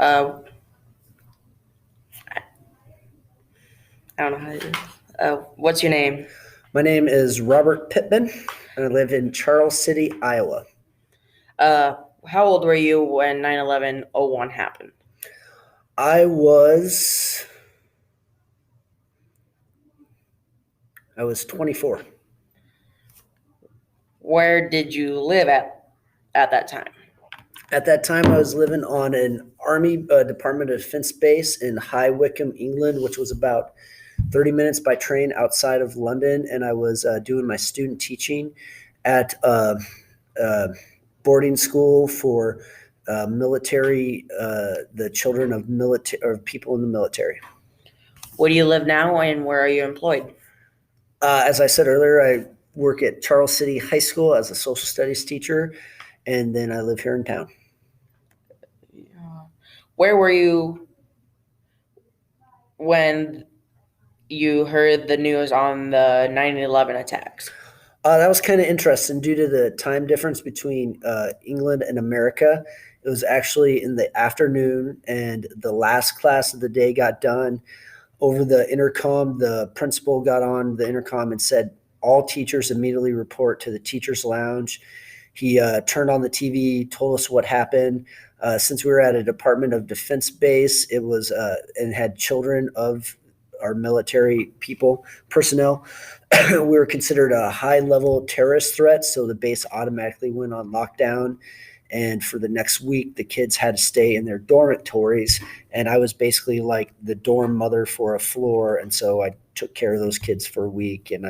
Uh, I don't know how to do this. What's your name? My name is Robert Pittman, and I live in Charles City, Iowa. How old were you when 9/11/01 happened? I was I was 24. Where did you live at that time? At that time, I was living on an Army Department of Defense base in High Wycombe, England, which was about 30 minutes by train outside of London, and I was doing my student teaching at a boarding school for military, the children of military or people in the military. Where do you live now, and where are you employed? As I said earlier, I work at Charles City High School as a social studies teacher, and then I live here in town. Where were you when you heard the news on the 9/11 attacks? That was kind of interesting due to the time difference between England and America. It was actually in the afternoon, and the last class of the day got done. Over the intercom, the principal got on the intercom and said, all teachers immediately report to the teachers' lounge. He turned on the TV, told us what happened. Since we were at a Department of Defense base, it was and had children of our military personnel. We were considered a high-level terrorist threat, so the base automatically went on lockdown. And for the next week, the kids had to stay in their dormitories. And I was basically like the dorm mother for a floor. And so I took care of those kids for a week, and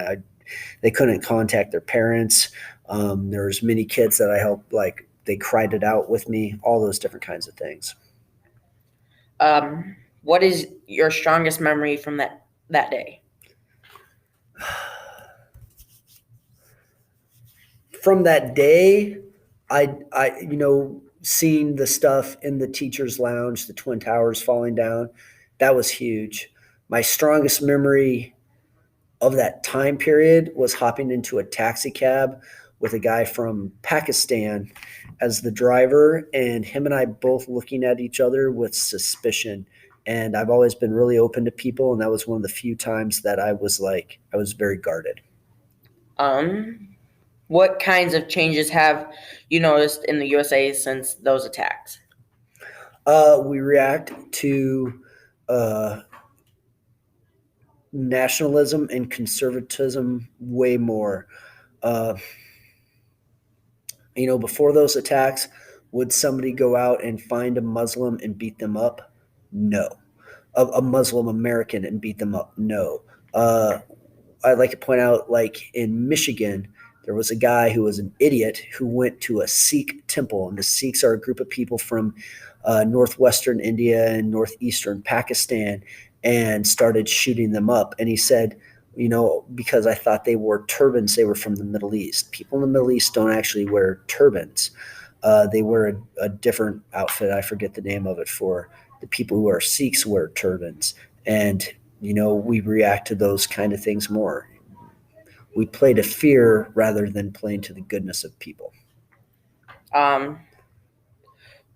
they couldn't contact their parents. There was many kids that I helped, like they cried it out with me, all those different kinds of things. What is your strongest memory from that day? From that day, seeing the stuff in the teacher's lounge, the Twin Towers falling down, that was huge. My strongest memory of that time period was hopping into a taxi cab with a guy from Pakistan as the driver, and him and I both looking at each other with suspicion. And I've always been really open to people, and that was one of the few times that I was very guarded. Um, what kinds of changes have you noticed in the USA since those attacks? We react to uh, nationalism and conservatism way more. Uh, before those attacks, would somebody go out and find a Muslim and beat them up? No. A Muslim American and beat them up? No. I'd like to point out, like in Michigan, there was a guy who was an idiot who went to a Sikh temple, and the Sikhs are a group of people from northwestern India and northeastern Pakistan, and started shooting them up. And he said, because I thought they wore turbans, they were from the Middle East. People in the Middle East don't actually wear turbans. They wear a different outfit. I forget the name of it for the people who are Sikhs wear turbans. And we react to those kind of things more. We play to fear rather than playing to the goodness of people. Um,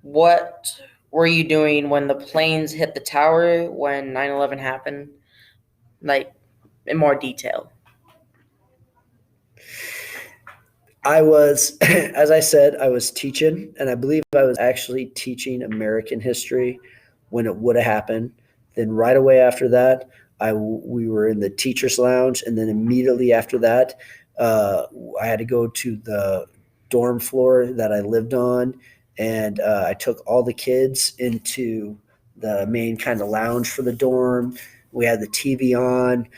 what were you doing when the planes hit the tower when 9/11 happened? Like, in more detail. I was, as I said, I was teaching, and I believe I was actually teaching American history when it would have happened. Then right away after that, we were in the teachers' lounge, and then immediately after that, uh, I had to go to the dorm floor that I lived on, and I took all the kids into the main kind of lounge for the dorm. We had the TV on.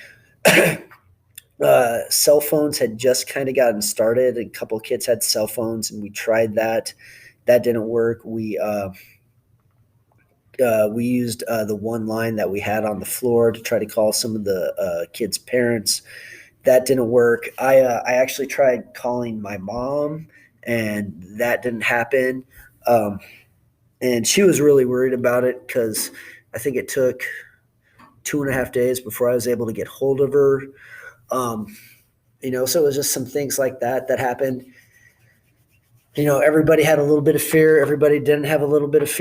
Cell phones had just kind of gotten started. A couple of kids had cell phones, and we tried that. That didn't work. We used the one line that we had on the floor to try to call some of the kids' parents. That didn't work. I actually tried calling my mom, and that didn't happen. Um, and she was really worried about it because I think it took 2.5 days before I was able to get hold of her. Um, so it was just some things like that happened. Everybody had a little bit of fear. Everybody didn't have a little bit of fear.